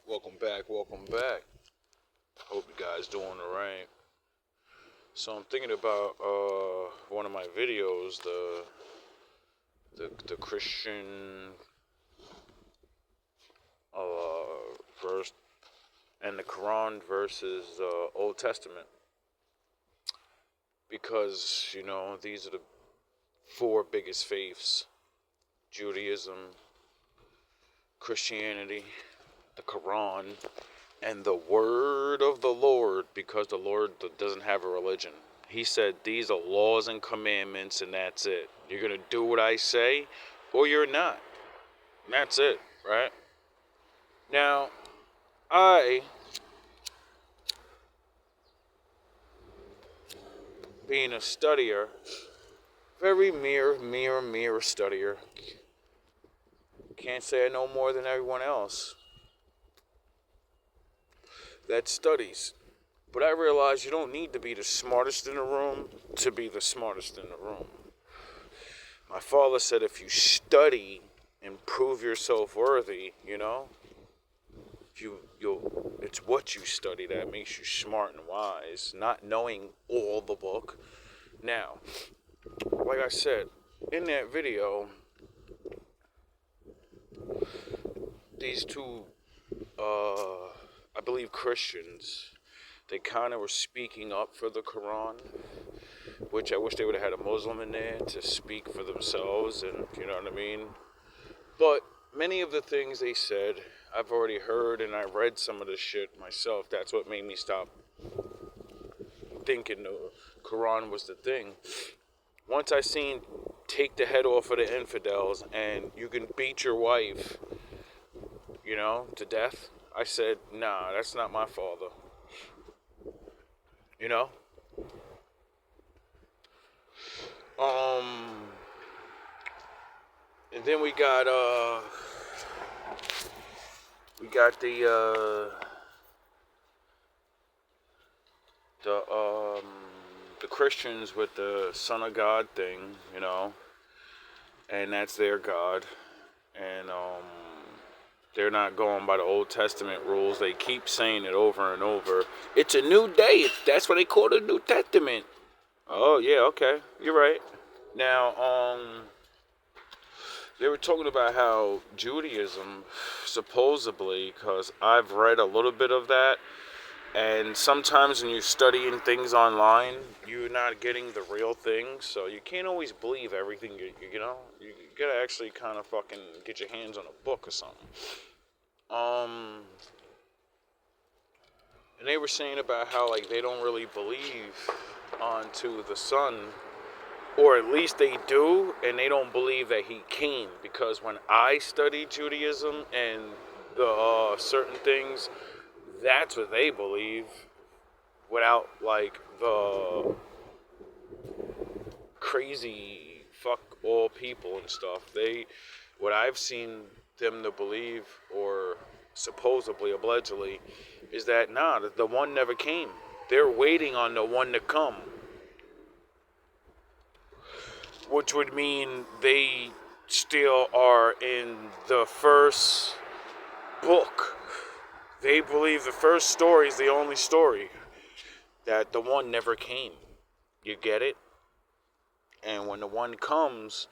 Welcome back. Hope you guys doing alright. So I'm thinking about one of my videos, the Christian verse and the Quran versus Old Testament, because these are the four biggest faiths: Judaism, Christianity, the Quran, and the word of the Lord, because the Lord doesn't have a religion. He said these are laws and commandments, and that's it. You're going to do what I say, or you're not. And that's it, right? Now, I, being a studier, very mere studier, can't say I know more than everyone else that studies. But I realize you don't need to be the smartest in the room to be the smartest in the room. My father said if you study and prove yourself worthy, it's what you study that makes you smart and wise, not knowing all the book. Now, like I said, in that video, these two, I believe Christians, they kind of were speaking up for the Quran, which I wish they would have had a Muslim in there to speak for themselves, and you know what I mean? But many of the things they said, I've already heard, and I read some of the shit myself. That's what made me stop thinking the Quran was the thing. Once I seen take the head off of the infidels and you can beat your wife, to death, I said, nah, that's not my father. And then we got the Christians with the Son of God thing, and that's their God, and they're not going by the Old Testament rules. They keep saying it over and over. It's a new day. That's what they call the New Testament. Oh yeah, okay, you're right. Now, they were talking about how Judaism, supposedly, because I've read a little bit of that, and sometimes when you're studying things online, you're not getting the real thing, so you can't always believe everything, you gotta actually kind of fucking get your hands on a book or something. And they were saying about how, like, they don't really believe onto the Son, or at least they do, and they don't believe that he came, because when I studied Judaism and the certain things, that's what they believe, without like the crazy fuck all people and stuff. What I've seen them to believe, or supposedly, allegedly, is that the one never came. They're waiting on the one to come, which would mean they still are in the first book. They believe the first story is the only story, that the one never came. You get it? And when the one comes,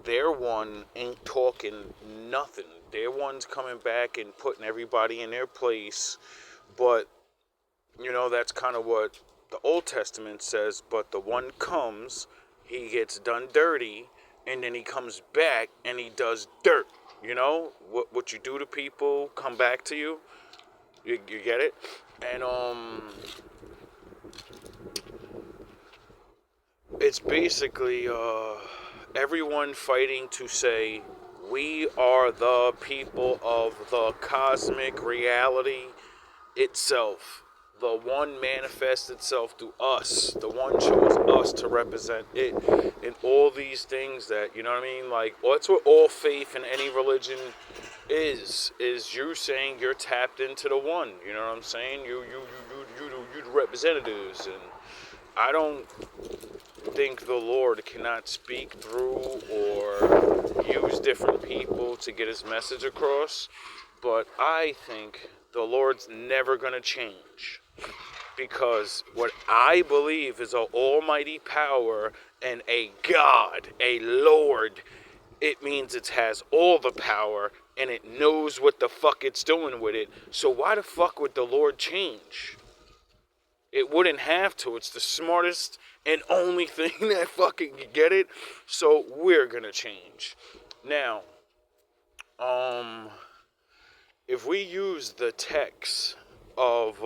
their one ain't talking nothing. Their one's coming back and putting everybody in their place. But, that's kind of what the Old Testament says. But the one comes, he gets done dirty, and then he comes back and he does dirt. What you do to people come back to you. You get it? And it's basically everyone fighting to say we are the people of the cosmic reality itself. The one manifests itself through us. The one chose us to represent it. And all these things that, you know what I mean? Like, that's what all faith in any religion is you saying you're tapped into the one. You know what I'm saying? You the representatives. And I don't think the Lord cannot speak through or use different people to get his message across. But I think the Lord's never going to change. Because what I believe is an almighty power and a God, a Lord, it means it has all the power and it knows what the fuck it's doing with it. So why the fuck would the Lord change? It wouldn't have to. It's the smartest and only thing that fucking can get it. So we're gonna change. Now, if we use the text of,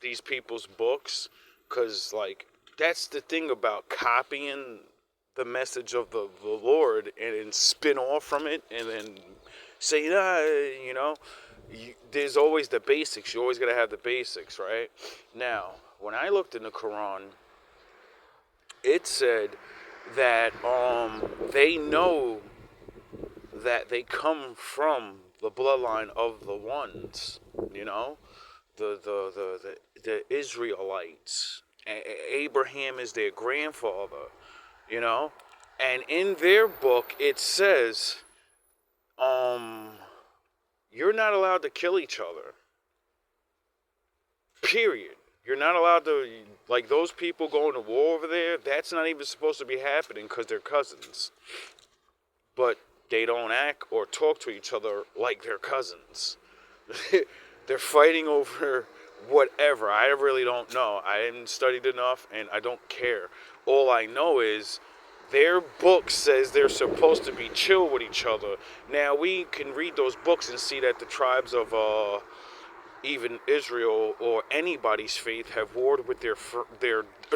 these people's books, because, like, that's the thing about copying the message of the Lord and then spin off from it and then say, there's always the basics. You always got to have the basics, right? Now, when I looked in the Quran, it said that they know that they come from the bloodline of the ones, the Israelites. Abraham is their grandfather, and in their book it says, you're not allowed to kill each other. Period. You're not allowed to, like, those people going to war over there, that's not even supposed to be happening because they're cousins. But they don't act or talk to each other like they're cousins. They're fighting over whatever. I really don't know. I haven't studied enough and I don't care. All I know is their book says they're supposed to be chill with each other. Now, we can read those books and see that the tribes of even Israel or anybody's faith have warred with their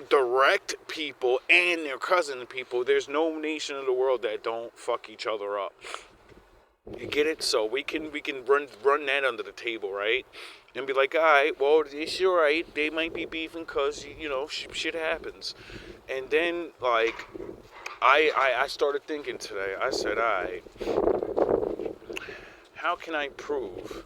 direct people and their cousin people. There's no nation in the world that don't fuck each other up. You get it? So we can run that under the table, right? And be like, all right, well, it's all right. They might be beefing because, shit happens. And then, like, I started thinking today. I said, all right, how can I prove,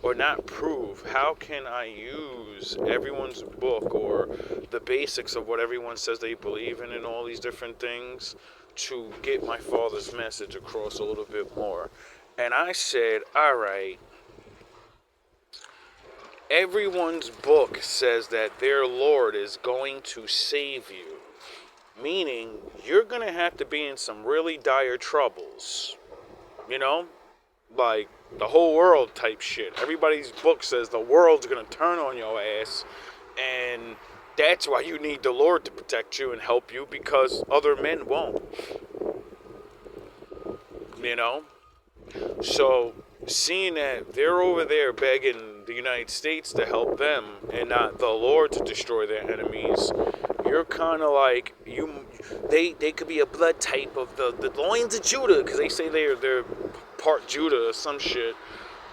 or not prove, how can I use everyone's book or the basics of what everyone says they believe in and all these different things to get my father's message across a little bit more? And I said, all right, everyone's book says that their Lord is going to save you. Meaning, you're going to have to be in some really dire troubles. Like the whole world type shit. Everybody's book says the world's going to turn on your ass. And that's why you need the Lord to protect you and help you, because other men won't. So, seeing that they're over there begging the United States to help them and not the Lord to destroy their enemies, you're kind of like, they could be a blood type of the loins of Judah, because they say they're part Judah or some shit.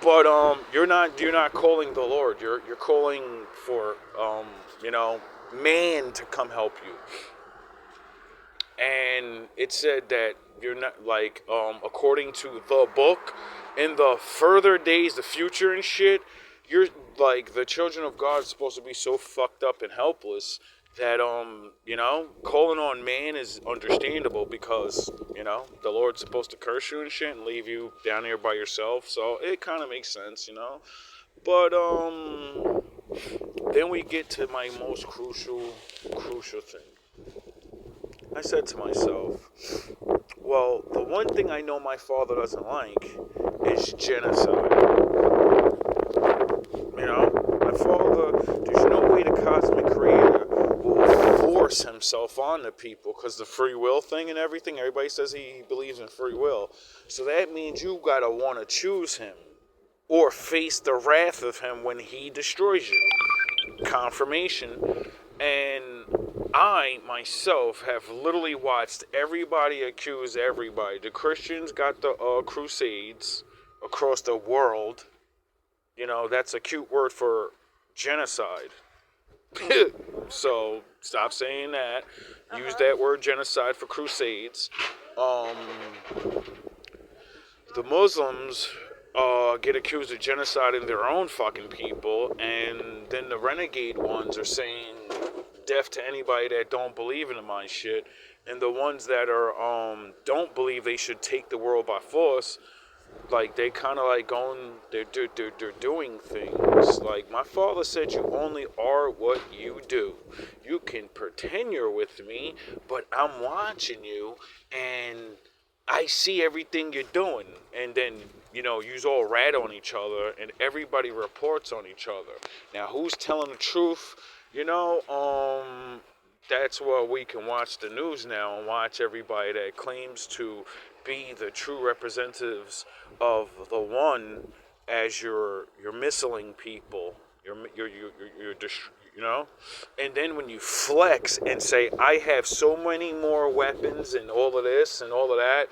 But you're not calling the Lord. You're calling for man to come help you. And it said that you're not, like, according to the book, in the further days, the future and shit, you're like, the children of God are supposed to be so fucked up and helpless that calling on man is understandable, because the Lord's supposed to curse you and shit and leave you down here by yourself. So it kind of makes sense, But then we get to my most crucial thing. I said to myself, well, the one thing I know my father doesn't like is genocide. My father, there's no way the cosmic creator will force himself on the people, because the free will thing and everything, everybody says he believes in free will. So that means you gotta want to choose him or face the wrath of him when he destroys you. Confirmation. And I, myself, have literally watched everybody accuse everybody. The Christians got the crusades across the world. That's a cute word for genocide. So, stop saying that. Use that word genocide for crusades. The Muslims get accused of genociding their own fucking people, and then the renegade ones are saying death to anybody that don't believe in my shit, and the ones that are don't believe they should take the world by force, Like they kind of like going, they're doing things. Like my father said, you only are what you do. You can pretend you're with me, but I'm watching you, and I see everything you're doing. And then you all rat on each other, and everybody reports on each other. Now, who's telling the truth? That's why we can watch the news now and watch everybody that claims to be the true representatives of the one as you're missing people. You're you know, and then when you flex and say I have so many more weapons and all of this and all of that,